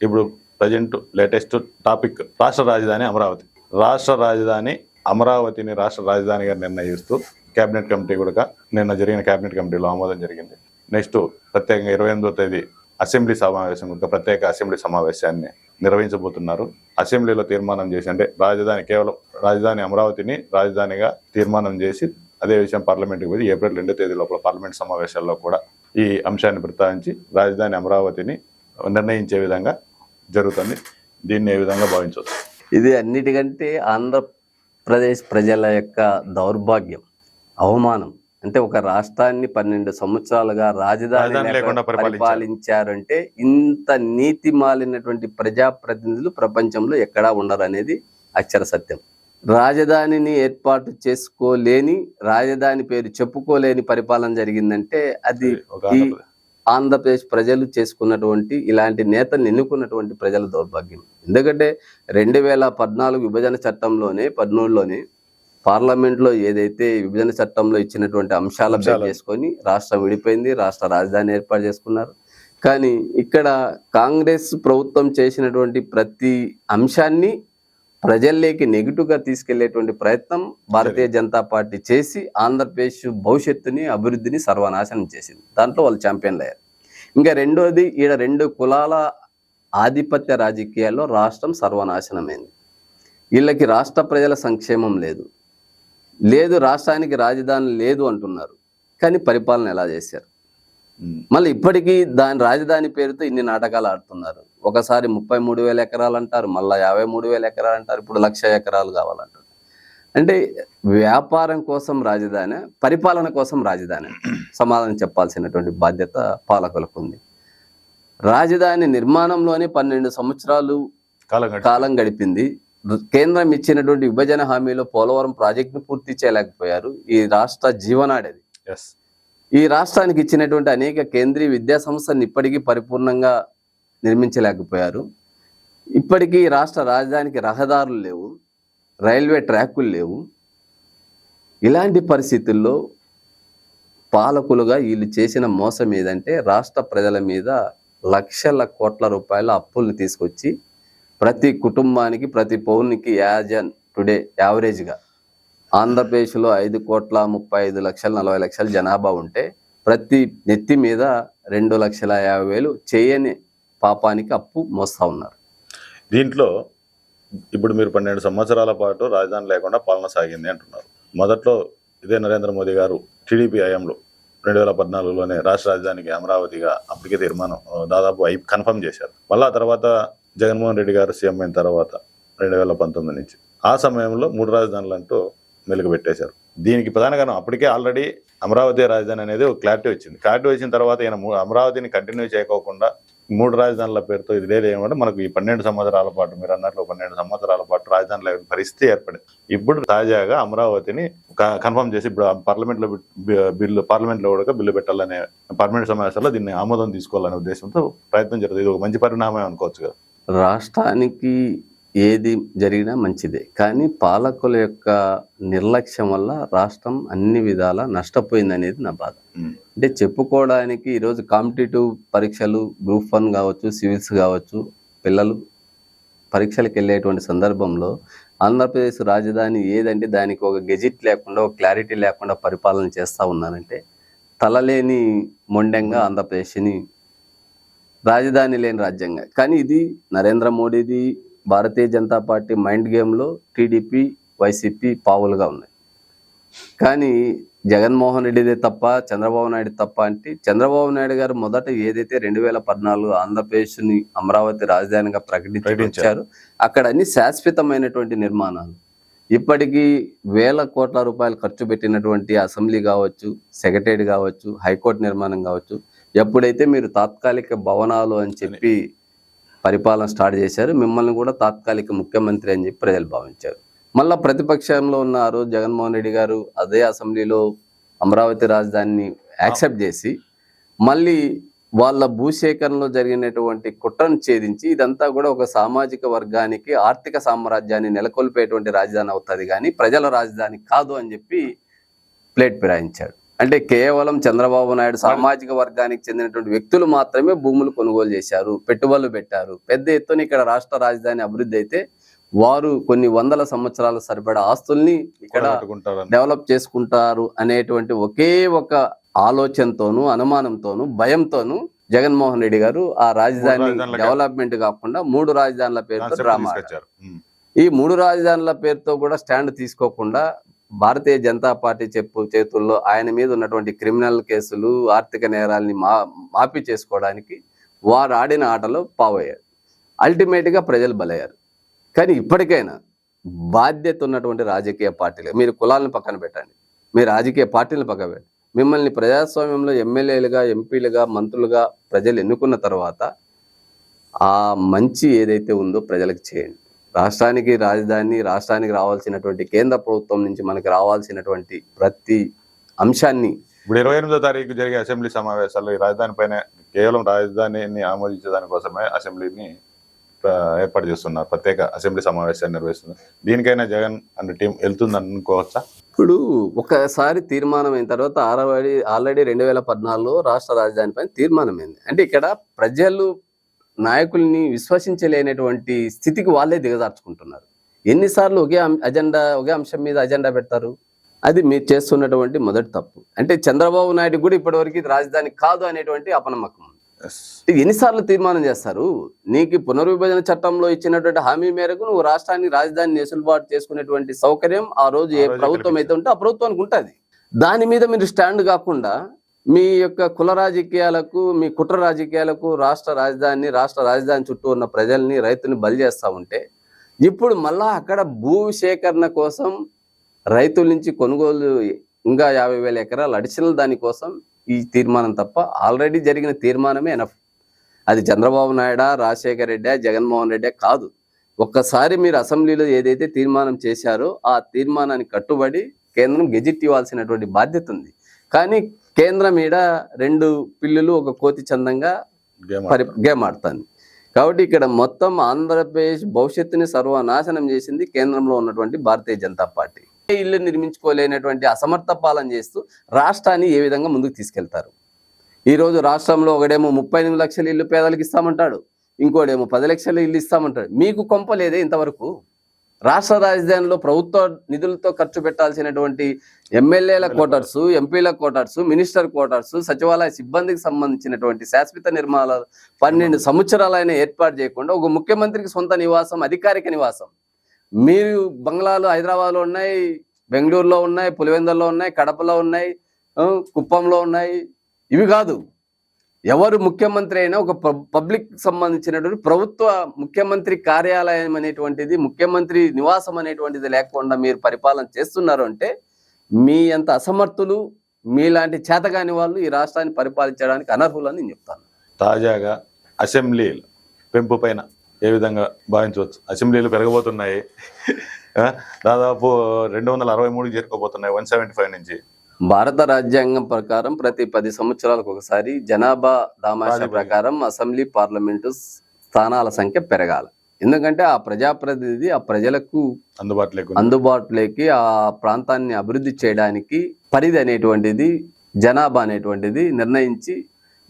ఇప్పుడు present latest topic రాష్ట్ర రాజధాని అమరావతి. రాష్ట్ర రాజధాని అమరావతిని రాష్ట్ర రాజధానిగా నిర్ణయిస్తూ కేబినెట్ కమిటీ కూడా నిన్న జరిగిన కేబినెట్ కమిటీలో ఆమోదం జరిగింది. నెక్స్ట్ ప్రత్యేకంగా 28వ తేదీ అసెంబ్లీ సమావేశం ప్రత్యేక అసెంబ్లీ సమావేశాన్ని నిర్వహించబోతున్నారు. అసెంబ్లీలో తీర్మానం చేసి అంటే కేవలం రాజధాని అమరావతిని రాజధానిగా తీర్మానం చేసి అదే విషయం పార్లమెంట్కి పోయి ఏప్రిల్ 2వ తేదీ లోపల పార్లమెంట్ సమావేశాల్లో కూడా ఈ అంశాన్ని ప్రస్తావించి రాజధాని అమరావతిని నిర్ణయించే విధంగా జరుగుతుంది. దీన్ని ఏ విధంగా భావించవచ్చు? ఇది అన్నిటికంటే ఆంధ్రప్రదేశ్ ప్రజల యొక్క దౌర్భాగ్యం, అవమానం. అంటే ఒక రాష్ట్రాన్ని 12 సంవత్సరాలుగా రాజధాని లేకుండా పరిపాలించారంటే ఇంత నీతి మాలినటువంటి ప్రజాప్రతినిధులు ప్రపంచంలో ఎక్కడా ఉండరు అనేది అక్షర సత్యం. రాజధానిని ఏర్పాటు చేసుకోలేని, రాజధాని పేరు చెప్పుకోలేని పరిపాలన జరిగిందంటే అది ఆంధ్రప్రదేశ్ ప్రజలు చేసుకున్నటువంటి ఇలాంటి నేతల్ని ఎన్నుకున్నటువంటి ప్రజల దౌర్భాగ్యం. ఎందుకంటే 2014 విభజన చట్టంలోనే 13లోనే పార్లమెంట్లో ఏదైతే విభజన చట్టంలో ఇచ్చినటువంటి అంశాల బేస్ చేసుకొని రాష్ట్రం విడిపోయింది, రాష్ట్ర రాజధాని ఏర్పాటు చేసుకున్నారు. కానీ ఇక్కడ కాంగ్రెస్ ప్రభుత్వం చేసినటువంటి ప్రతి అంశాన్ని ప్రజల్లోకి నెగిటివ్గా తీసుకెళ్లేటువంటి ప్రయత్నం భారతీయ జనతా పార్టీ చేసి ఆంధ్రప్రదేశ్ భవిష్యత్తుని అభివృద్ధిని సర్వనాశనం చేసింది. దాంట్లో వాళ్ళు ఛాంపియన్లు అయ్యారు. ఇంకా రెండోది, ఈడ 2 కులాల ఆధిపత్య రాజకీయాల్లో రాష్ట్రం సర్వనాశనమైంది. వీళ్ళకి రాష్ట్ర ప్రజల సంక్షేమం లేదు, రాష్ట్రానికి రాజధాని లేదు అంటున్నారు. కానీ పరిపాలన ఎలా చేశారు? మళ్ళీ ఇప్పటికీ దాని రాజధాని పేరుతో ఇన్ని నాటకాలు ఆడుతున్నారు. ఒకసారి 33,000 ఎకరాలు అంటారు, మళ్ళీ 53,000 ఎకరాలు అంటారు, ఇప్పుడు 1,00,000 ఎకరాలు కావాలంటారు. అంటే వ్యాపారం కోసం రాజధాని, పరిపాలన కోసం రాజధాని? సమాధానం చెప్పాల్సినటువంటి బాధ్యత పాలకులకు ఉంది. రాజధాని నిర్మాణంలోనే 12 సంవత్సరాలు కాలం గడిపింది. కేంద్రం ఇచ్చినటువంటి విభజన హామీలో పోలవరం ప్రాజెక్టును పూర్తి చేయలేకపోయారు. ఈ రాష్ట్ర జీవనాడేది. ఈ రాష్ట్రానికి ఇచ్చినటువంటి అనేక కేంద్రీయ విద్యా సంస్థలను ఇప్పటికీ పరిపూర్ణంగా నిర్మించలేకపోయారు. ఇప్పటికీ రాష్ట్ర రాజధానికి రహదారులు లేవు, రైల్వే ట్రాకులు లేవు. ఇలాంటి పరిస్థితుల్లో పాలకులుగా వీళ్ళు చేసిన మోసం ఏదంటే రాష్ట్ర ప్రజల మీద లక్షల కోట్ల రూపాయల అప్పుల్ని తీసుకొచ్చి ప్రతి కుటుంబానికి, ప్రతి పౌరునికి టుడే యావరేజ్గా ఆంధ్రప్రదేశ్లో 5,35,40,00,000 జనాభా ఉంటే ప్రతి నెత్తి మీద 2,50,000 చేయని పాపానికి అప్పు మోస్తా ఉన్నారు. దీంట్లో ఇప్పుడు మీరు 12 సంవత్సరాల పాటు రాజధాని లేకుండా పాలన సాగింది అంటున్నారు. మొదట్లో ఇదే నరేంద్ర మోదీ గారు టీడీపీ హయాంలో 2014లోనే రాష్ట్ర రాజధానికి అమరావతిగా అప్పటికే తీర్మానం దాదాపు కన్ఫర్మ్ చేశారు. మళ్ళీ ఆ తర్వాత జగన్మోహన్ రెడ్డి గారు సీఎం అయిన తర్వాత 2019 నుంచి ఆ సమయంలో 3 రాజధానులు అంటూ మెలుగు పెట్టేశారు. దీనికి ప్రధాన కారణం అప్పటికే ఆల్రెడీ అమరావతి రాజధాని అనేది ఒక క్లారిటీ వచ్చింది. క్లారిటీ వచ్చిన తర్వాత ఈయన అమరావతిని కంటిన్యూ చేయకోకుండా 3 రాజధానుల పేరుతో ఇది లేదు ఏమంటే మనకు ఈ 12 సంవత్సరాల పాటు మీరు అన్నట్లు 12 సంవత్సరాల పాటు రాజధాని లేని పరిస్థితి ఏర్పడింది. ఇప్పుడు తాజాగా అమరావతిని కన్ఫర్మ్ చేసి ఇప్పుడు పార్లమెంట్లో కూడా బిల్లు పెట్టాలనే పార్లమెంట్ సమావేశాల్లో దీన్ని ఆమోదం తీసుకోవాలనే ఉద్దేశంతో ప్రయత్నం జరుగుతుంది. ఇది ఒక మంచి పరిణామం అనుకోవచ్చు కదా. రాష్ట్రానికి ఏది జరిగినా మంచిదే, కానీ పాలకుల యొక్క నిర్లక్ష్యం వల్ల రాష్ట్రం అన్ని విధాలా నష్టపోయింది అనేది నా బాధ. అంటే చెప్పుకోవడానికి ఈరోజు కాంపిటేటివ్ పరీక్షలు, గ్రూప్ 1 కావచ్చు, సివిల్స్ కావచ్చు, పిల్లలు పరీక్షలకు వెళ్ళేటువంటి సందర్భంలో ఆంధ్రప్రదేశ్ రాజధాని ఏదంటే దానికి ఒక గెజిట్ లేకుండా, ఒక క్లారిటీ లేకుండా పరిపాలన చేస్తూ ఉన్నారంటే తలలేని మొండెంగా ఆంధ్రప్రదేశ్ని రాజధాని లేని రాజ్యంగా. కానీ ఇది నరేంద్ర మోడీది, భారతీయ జనతా పార్టీ మైండ్ గేమ్లో టీడీపీ, వైసీపీ పావులుగా ఉన్నాయి. కానీ జగన్మోహన్ రెడ్డిదే తప్ప, చంద్రబాబు నాయుడు తప్ప అంటే చంద్రబాబు నాయుడు గారు మొదట ఏదైతే 2014 ఆంధ్రప్రదేశ్ని అమరావతి రాజధానిగా ప్రకటించారు, అక్కడ అన్ని శాశ్వతమైనటువంటి నిర్మాణాలు. ఇప్పటికీ వేల కోట్ల రూపాయలు ఖర్చు పెట్టినటువంటి అసెంబ్లీ కావచ్చు, సెక్రటేరియట్ కావచ్చు, హైకోర్టు నిర్మాణం కావచ్చు, ఎప్పుడైతే మీరు తాత్కాలిక భవనాలు అని చెప్పి పరిపాలన స్టార్ట్ చేశారు, మిమ్మల్ని కూడా తాత్కాలిక ముఖ్యమంత్రి అని చెప్పి ప్రజలు భావించారు. మళ్ళీ ప్రతిపక్షంలో ఉన్న ఆ రోజు జగన్మోహన్ రెడ్డి గారు అదే అసెంబ్లీలో అమరావతి రాజధానిని యాక్సెప్ట్ చేసి మళ్ళీ వాళ్ళ భూసేకరణలో జరిగినటువంటి కుట్రను ఛేదించి ఇదంతా కూడా ఒక సామాజిక వర్గానికి ఆర్థిక సామ్రాజ్యాన్ని నెలకొల్పేటువంటి రాజధాని అవుతుంది కానీ ప్రజల రాజధాని కాదు అని చెప్పి ప్లేట్ ఫిరాయించాడు. అంటే కేవలం చంద్రబాబు నాయుడు సామాజిక వర్గానికి చెందినటువంటి వ్యక్తులు మాత్రమే భూములు కొనుగోలు చేశారు, పెట్టుబడులు పెట్టారు. పెద్ద ఎత్తున ఇక్కడ రాష్ట్ర రాజధాని అభివృద్ధి అయితే వారు కొన్ని వందల సంవత్సరాల సరిపడా ఆస్తుల్ని ఇక్కడ డెవలప్ చేసుకుంటారు అనేటువంటి ఒకే ఒక ఆలోచనతోనూ, అనుమానంతోనూ, భయంతోనూ జగన్మోహన్ రెడ్డి గారు ఆ రాజధాని డెవలప్మెంట్ కాకుండా 3 రాజధానుల పేరుతో డ్రామా ఆడారు. ఈ 3 రాజధానుల పేరుతో కూడా స్టాండ్ తీసుకోకుండా భారతీయ జనతా పార్టీ చేతుల్లో ఆయన మీద ఉన్నటువంటి క్రిమినల్ కేసులు, ఆర్థిక నేరాల్ని మాఫీ చేసుకోవడానికి వారు ఆడిన ఆటలో పావయ్యారు. అల్టిమేట్ గా ప్రజలు బలయ్యారు. కానీ ఇప్పటికైనా బాధ్యత ఉన్నటువంటి రాజకీయ పార్టీలు, మీరు కులాలను పక్కన పెట్టండి, మీ రాజకీయ పార్టీలను పక్కన పెట్టండి, మిమ్మల్ని ప్రజాస్వామ్యంలో ఎమ్మెల్యేలుగా, ఎంపీలుగా, మంత్రులుగా ప్రజలు ఎన్నుకున్న తర్వాత ఆ మంచి ఏదైతే ఉందో ప్రజలకు చేయండి. రాష్ట్రానికి రాజధాని, రాష్ట్రానికి రావాల్సినటువంటి కేంద్ర ప్రభుత్వం నుంచి మనకి రావాల్సినటువంటి ప్రతి అంశాన్ని ఇప్పుడు 28వ తారీఖు జరిగే అసెంబ్లీ సమావేశాల్లో ఈ రాజధాని పైన కేవలం రాజధానిని ఆమోదించడానికి కోసమే అసెంబ్లీని ఏర్పాటు చేస్తున్నారు, ప్రత్యేక అసెంబ్లీ సమావేశాన్ని నిర్వహిస్తున్నారు. దీనికైనా జగన్ అండ్ టీం వెళ్తుందని అనుకోవచ్చా? ఇప్పుడు ఒకసారి తీర్మానం అయిన తర్వాత ఆల్రెడీ 2014లో రాష్ట్ర రాజధాని పైన తీర్మానమైంది. అంటే ఇక్కడ ప్రజలు నాయకుల్ని విశ్వసించలేనటువంటి స్థితికి వాళ్ళే దిగజార్చుకుంటున్నారు. ఎన్నిసార్లు ఒకే అంశం మీద అజెండా పెడతారు? అది మీరు చేస్తున్నటువంటి మొదటి తప్పు. అంటే చంద్రబాబు నాయుడు కూడా ఇప్పటివరకు ఇది రాజధాని కాదు అనేటువంటి అపనమ్మకం. ఎన్నిసార్లు తీర్మానం చేస్తారు? నీకు పునర్విభజన చట్టంలో ఇచ్చినటువంటి హామీ మేరకు నువ్వు రాష్ట్రానికి రాజధానిని వెసులుబాటు చేసుకునేటువంటి సౌకర్యం ఆ రోజు ఏ ప్రభుత్వం అయితే ఉంటే ఆ ప్రభుత్వానికి ఉంటుంది. దాని మీద మీరు స్టాండ్ కాకుండా మీ యొక్క కుల రాజకీయాలకు, మీ కుట్ర రాజకీయాలకు రాష్ట్ర రాజధాని చుట్టూ ఉన్న ప్రజల్ని, రైతుని బలి చేస్తూ ఉంటే ఇప్పుడు మళ్ళా అక్కడ భూ సేకరణ కోసం రైతుల నుంచి కొనుగోలు ఇంకా 50,000 ఎకరాలు అడిషనల్ దానికోసం ఈ తీర్మానం తప్ప ఆల్రెడీ జరిగిన తీర్మానమే ఎనఫ్. అది చంద్రబాబు నాయుడా, రాజశేఖర రెడ్డి, జగన్మోహన్ రెడ్డి కాదు. ఒక్కసారి మీరు అసెంబ్లీలో ఏదైతే తీర్మానం చేశారో ఆ తీర్మానానికి కట్టుబడి కేంద్రం గెజిట్ ఇవ్వాల్సినటువంటి బాధ్యత ఉంది. కానీ కేంద్రం ఈడ 2 పిల్లులు ఒక కోతి చందంగా గేమ్ ఆడుతుంది. కాబట్టి ఇక్కడ మొత్తం ఆంధ్రప్రదేశ్ భవిష్యత్తుని సర్వనాశనం చేసింది కేంద్రంలో ఉన్నటువంటి భారతీయ జనతా పార్టీ. ఇల్లు నిర్మించుకోలేనటువంటి అసమర్థ పాలన చేస్తూ రాష్ట్రాన్ని ఏ విధంగా ముందుకు తీసుకెళ్తారు? ఈరోజు రాష్ట్రంలో ఒకడేమో 38 లక్షల ఇల్లు పేదలకు ఇస్తామంటాడు, ఇంకోడేమో 10 లక్షల ఇల్లు ఇస్తామంటాడు. మీకు కొంపలేదే ఇంతవరకు? రాష్ట్ర రాజధానిలో ప్రభుత్వ నిధులతో ఖర్చు పెట్టాల్సినటువంటి ఎమ్మెల్యేల క్వార్టర్స్, ఎంపీల క్వార్టర్స్, మినిస్టర్ క్వార్టర్స్, సచివాలయ సిబ్బందికి సంబంధించినటువంటి శాశ్వత నిర్మాణాలు 12 సంవత్సరాలైన ఏర్పాటు చేయకుండా ఒక ముఖ్యమంత్రికి సొంత నివాసం, అధికారిక నివాసం, మీరు బంగ్లాలు హైదరాబాద్లో ఉన్నాయి, బెంగళూరులో ఉన్నాయి, పులివెందుల్లో ఉన్నాయి, కడపలో ఉన్నాయి, కుప్పంలో ఉన్నాయి. ఇవి కాదు, ఎవరు ముఖ్యమంత్రి అయినా ఒక పబ్లిక్ సంబంధించినటువంటి ప్రభుత్వ ముఖ్యమంత్రి కార్యాలయం అనేటువంటిది, ముఖ్యమంత్రి నివాసం అనేటువంటిది లేకుండా మీరు పరిపాలన చేస్తున్నారు అంటే మీ అంత అసమర్థులు, మీలాంటి చేతగాని వాళ్ళు ఈ రాష్ట్రాన్ని పరిపాలించడానికి అనర్హులని నేను చెప్తాను. తాజాగా అసెంబ్లీల పెంపు పైన ఏ విధంగా భావించవచ్చు? అసెంబ్లీలు పెరగబోతున్నాయి, దాదాపు 263 చేరుకోబోతున్నాయి 175 నుంచి. భారత రాజ్యాంగం ప్రకారం ప్రతి 10 సంవత్సరాలకు ఒకసారి జనాభా దామాషా ప్రకారం అసెంబ్లీ, పార్లమెంటు స్థానాల సంఖ్య పెరగాలి. ఎందుకంటే ఆ ప్రజాప్రతినిధి ఆ ప్రజలకు అందుబాటులోకి ఆ ప్రాంతాన్ని అభివృద్ధి చేయడానికి పరిధి అనేటువంటిది, జనాభా అనేటువంటిది నిర్ణయించి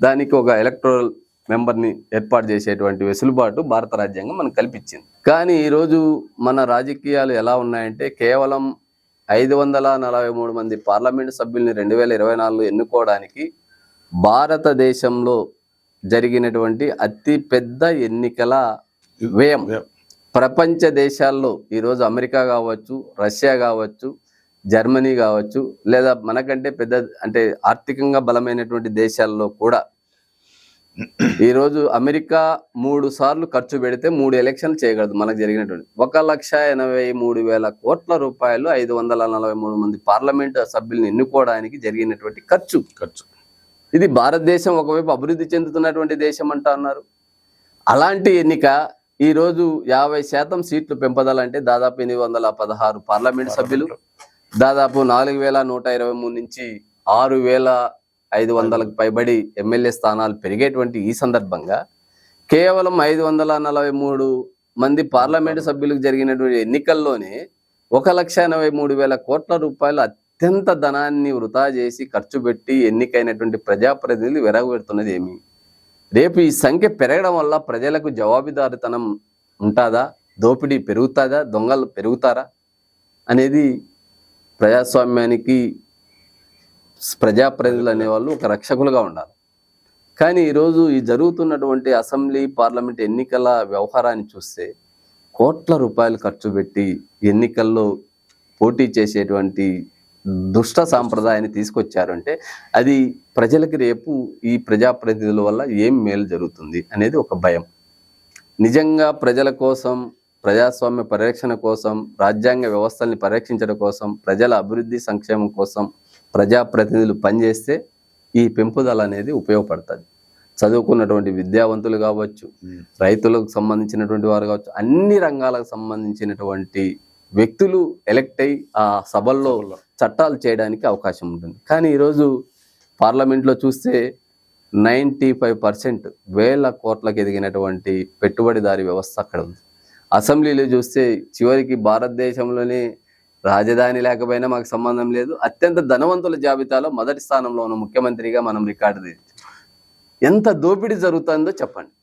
దానికి ఒక ఎలక్టోరల్ మెంబర్ని ఏర్పాటు చేసేటువంటి వెసులుబాటు భారత రాజ్యాంగం మనకు కల్పించింది. కానీ ఈరోజు మన రాజకీయాలు ఎలా ఉన్నాయంటే కేవలం 543 మంది పార్లమెంటు సభ్యుల్ని 2024లో ఎన్నుకోవడానికి భారతదేశంలో జరిగినటువంటి అతి పెద్ద ఎన్నికల వ్యయం. ప్రపంచ దేశాల్లో ఈరోజు అమెరికా కావచ్చు, రష్యా కావచ్చు, జర్మనీ కావచ్చు, లేదా మనకంటే పెద్ద అంటే ఆర్థికంగా బలమైనటువంటి దేశాల్లో కూడా ఈరోజు అమెరికా 3 సార్లు ఖర్చు పెడితే 3 ఎలక్షన్లు చేయగలదు. మనకు జరిగినటువంటి 1,83,000 కోట్ల రూపాయలు 543 మంది పార్లమెంటు సభ్యులను ఎన్నుకోవడానికి జరిగినటువంటి ఖర్చు. ఇది భారతదేశం ఒకవైపు అభివృద్ధి చెందుతున్నటువంటి దేశం అంటా అన్నారు. అలాంటి ఎన్నిక ఈరోజు 50% సీట్లు పెంపదాలంటే దాదాపు 816 పార్లమెంటు సభ్యులు, దాదాపు 4,123 నుంచి 6,500కు పైబడి ఎమ్మెల్యే స్థానాలు పెరిగేటువంటి ఈ సందర్భంగా కేవలం 543 మంది పార్లమెంటు సభ్యులకు జరిగినటువంటి ఎన్నికల్లోనే 1,83,000 కోట్ల రూపాయలు అత్యంత ధనాన్ని వృధా చేసి ఖర్చు పెట్టి ఎన్నికైనటువంటి ప్రజాప్రతినిధులు వెరగబెడుతున్నది ఏమి? రేపు ఈ సంఖ్య పెరగడం వల్ల ప్రజలకు జవాబుదారితనం ఉంటుందా? దోపిడీ పెరుగుతుందా? దొంగలు పెరుగుతారా? అనేది ప్రజాస్వామ్యానికి ప్రజాప్రతినిధులు అనేవాళ్ళు ఒక రక్షకులుగా ఉండాలి. కానీ ఈరోజు ఈ జరుగుతున్నటువంటి అసెంబ్లీ పార్లమెంట్ ఎన్నికల వ్యవహారాన్ని చూస్తే కోట్ల రూపాయలు ఖర్చు పెట్టి ఎన్నికల్లో పోటీ చేసేటువంటి దుష్ట సాంప్రదాయాన్ని తీసుకొచ్చారంటే అది ప్రజలకి రేపు ఈ ప్రజాప్రతినిధుల వల్ల ఏం మేలు జరుగుతుంది అనేది ఒక భయం. నిజంగా ప్రజల కోసం, ప్రజాస్వామ్య పరిరక్షణ కోసం, రాజ్యాంగ వ్యవస్థల్ని పరిరక్షించడం కోసం, ప్రజల అభివృద్ధి సంక్షేమం కోసం ప్రజాప్రతినిధులు పనిచేస్తే ఈ పెంపుదల అనేది ఉపయోగపడుతుంది. చదువుకున్నటువంటి విద్యావంతులు కావచ్చు, రైతులకు సంబంధించినటువంటి వారు కావచ్చు, అన్ని రంగాలకు సంబంధించినటువంటి వ్యక్తులు ఎలక్ట్ అయ్యి ఆ సభల్లో చట్టాలు చేయడానికి అవకాశం ఉంటుంది. కానీ ఈరోజు పార్లమెంట్లో చూస్తే 95% వేల కోట్లకు ఎదిగినటువంటి పెట్టుబడిదారీ వ్యవస్థ అక్కడ ఉంది. అసెంబ్లీలో చూస్తే చివరికి భారతదేశంలోనే రాజధాని లేకపోయినా మాకు సంబంధం లేదు, అత్యంత ధనవంతుల జాబితాలో మొదటి స్థానంలో ఉన్న ముఖ్యమంత్రిగా మనం రికార్డు తీయచ్చు. ఎంత దోపిడీ జరుగుతుందో చెప్పండి.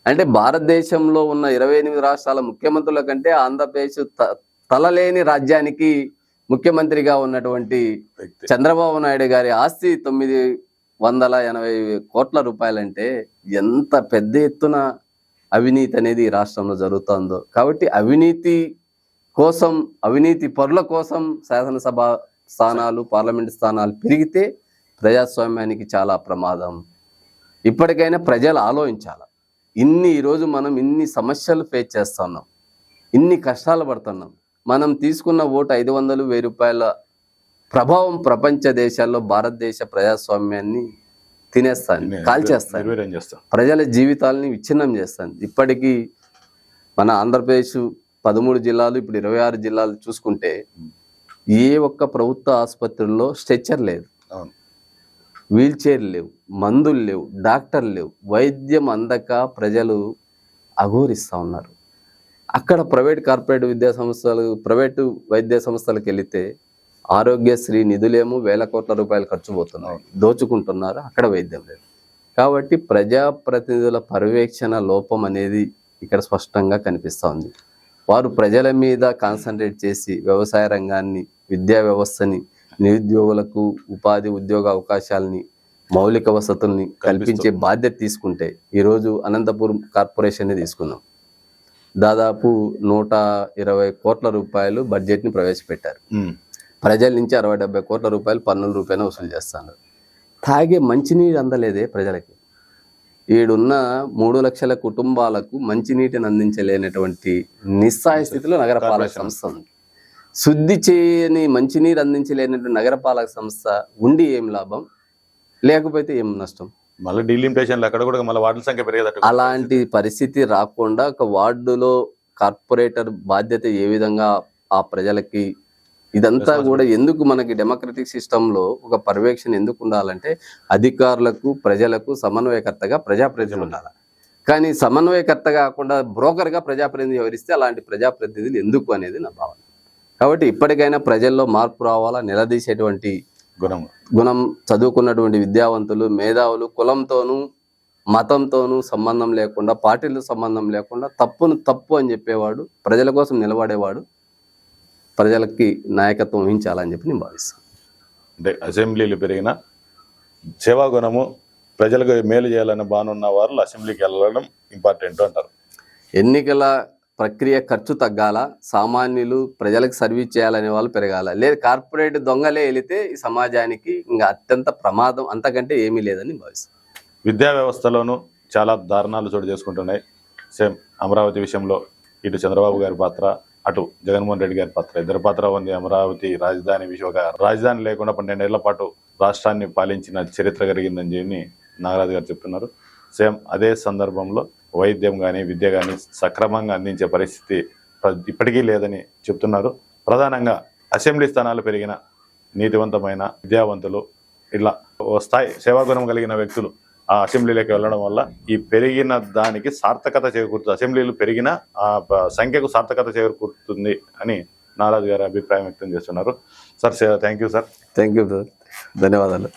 అంటే భారతదేశంలో ఉన్న 28 రాష్ట్రాల ముఖ్యమంత్రుల కంటే ఆంధ్రప్రదేశ్ తలలేని రాజ్యానికి ముఖ్యమంత్రిగా ఉన్నటువంటి చంద్రబాబు నాయుడు గారి ఆస్తి 980 కోట్ల రూపాయలంటే ఎంత పెద్ద ఎత్తున అవినీతి అనేది ఈ రాష్ట్రంలో జరుగుతుందో. కాబట్టి అవినీతి కోసం, అవినీతి పరుల కోసం శాసనసభ స్థానాలు, పార్లమెంట్ స్థానాలు పెరిగితే ప్రజాస్వామ్యానికి చాలా ప్రమాదం. ఇప్పటికైనా ప్రజలు ఆలోచించాలి. ఈరోజు మనం ఇన్ని సమస్యలు ఫేస్ చేస్తున్నాం, ఇన్ని కష్టాలు పడుతున్నాం. మనం తీసుకున్న ఓటు 500, 1000 రూపాయల ప్రభావం ప్రపంచ దేశాల్లో భారతదేశ ప్రజాస్వామ్యాన్ని తినేస్తాను, కాల్చేస్తాను, ప్రజల జీవితాలని విచ్ఛిన్నం చేస్తాను. ఇప్పటికీ మన ఆంధ్రప్రదేశ్ 13 జిల్లాలు, ఇప్పుడు 26 జిల్లాలు చూసుకుంటే ఏ ఒక్క ప్రభుత్వ ఆసుపత్రుల్లో స్ట్రెచ్చర్ లేదు, వీల్ చైర్లు లేవు, మందులు లేవు, డాక్టర్లు లేవు. వైద్యం అందక ప్రజలు అఘోరిస్తూ ఉన్నారు. అక్కడ కార్పొరేట్ విద్యా సంస్థలు, ప్రైవేటు వైద్య సంస్థలకు వెళితే ఆరోగ్యశ్రీ నిధులేమో వేల కోట్ల రూపాయలు ఖర్చు పోతున్నారు, దోచుకుంటున్నారు, అక్కడ వైద్యం లేదు. కాబట్టి ప్రజాప్రతినిధుల పర్యవేక్షణ లోపం అనేది ఇక్కడ స్పష్టంగా కనిపిస్తూ ఉంది. వారు ప్రజల మీద కాన్సన్ట్రేట్ చేసి వ్యవసాయ రంగాన్ని, విద్యా వ్యవస్థని, నిరుద్యోగులకు ఉపాధి ఉద్యోగ అవకాశాలని, మౌలిక వసతుల్ని కల్పించే బాధ్యత తీసుకుంటే, ఈరోజు అనంతపురం కార్పొరేషన్ని తీసుకుందాం, దాదాపు 120 కోట్ల రూపాయలు బడ్జెట్ని ప్రవేశపెట్టారు. ప్రజల నుంచి 60-70 కోట్ల రూపాయలు పన్నుల రూపాయలు వసూలు చేస్తున్నారు. తాగే మంచినీరు అందలేదే ప్రజలకి. ఈడున్న 3 లక్షల కుటుంబాలకు మంచినీటిని అందించలేనటువంటి నిస్సహాయ స్థితిలో నగరపాలక సంస్థ ఉంది. శుద్ధి చేయని మంచినీరు అందించలేనటువంటి నగరపాలక సంస్థ ఉండి ఏం లాభం, లేకపోతే ఏం నష్టం? మళ్ళీ డీలిమిటేషన్లు అక్కడ కూడా మళ్ళీ వార్డుల సంఖ్య పెరిగేదట. అలాంటి పరిస్థితి రాకుండా ఒక వార్డులో కార్పొరేటర్ బాధ్యత ఏ విధంగా ఆ ప్రజలకి, ఇదంతా కూడా ఎందుకు మనకి డెమోక్రటిక్ సిస్టంలో ఒక పర్యవేక్షణ ఎందుకు ఉండాలంటే అధికారులకు, ప్రజలకు సమన్వయకర్తగా ప్రజాప్రతినిధులు ఉండాలి. కానీ సమన్వయకర్త కాకుండా బ్రోకర్గా ప్రజాప్రతినిధి వివరిస్తే అలాంటి ప్రజాప్రతినిధులు ఎందుకు అనేది నా భావన. కాబట్టి ఇప్పటికైనా ప్రజల్లో మార్పు రావాలా, నిలదీసేటువంటి గుణం చదువుకున్నటువంటి విద్యావంతులు, మేధావులు, కులంతోనూ మతంతోనూ సంబంధం లేకుండా, పార్టీలతో సంబంధం లేకుండా తప్పును తప్పు అని చెప్పేవాడు, ప్రజల కోసం నిలబడేవాడు ప్రజలకి నాయకత్వం వహించాలని చెప్పి నేను భావిస్తాను. అంటే అసెంబ్లీలు పెరిగిన సేవా గుణము, ప్రజలకు మేలు చేయాలని బానున్న వారు అసెంబ్లీకి వెళ్ళడం ఇంపార్టెంట్ అంటారు. ఎన్నికల ప్రక్రియ ఖర్చు తగ్గాల, సామాన్యులు ప్రజలకు సర్వీస్ చేయాలనే వాళ్ళు పెరగాల. లేదు కార్పొరేట్ దొంగలే వెళితే ఈ సమాజానికి ఇంకా అత్యంత ప్రమాదం, అంతకంటే ఏమీ లేదని భావిస్తాను. విద్యా వ్యవస్థలోనూ చాలా దారుణాలు చోటు చేసుకుంటున్నాయి. సేమ్ అమరావతి విషయంలో ఇటు చంద్రబాబు గారి పాత్ర, అటు జగన్మోహన్ రెడ్డి గారి పాత్ర, ఇద్దరు పాత్ర ఉంది. అమరావతి రాజధాని విషయం, రాజధాని లేకుండా 12 ఏళ్ల పాటు రాష్ట్రాన్ని పాలించిన చరిత్ర కలిగిందని చెప్పి నాగరాజు గారు చెప్తున్నారు. సేమ్ అదే సందర్భంలో వైద్యం కానీ, విద్య కానీ సక్రమంగా అందించే పరిస్థితి ఇప్పటికీ లేదని చెప్తున్నారు. ప్రధానంగా అసెంబ్లీ స్థానాలు పెరిగిన నీతివంతమైన విద్యావంతులు, ఇలా ఓ స్థాయి సేవాగుణం కలిగిన వ్యక్తులు ఆ అసెంబ్లీలోకి వెళ్ళడం వల్ల ఈ పెరిగిన దానికి సార్థకత చేకూరుతుంది. అసెంబ్లీలు పెరిగిన ఆ సంఖ్యకు సార్థకత చేకూరుతుంది అని నారాజు గారి అభిప్రాయం వ్యక్తం చేస్తున్నారు. Sir thank you sir. Thank you brother, ధన్యవాదాలు.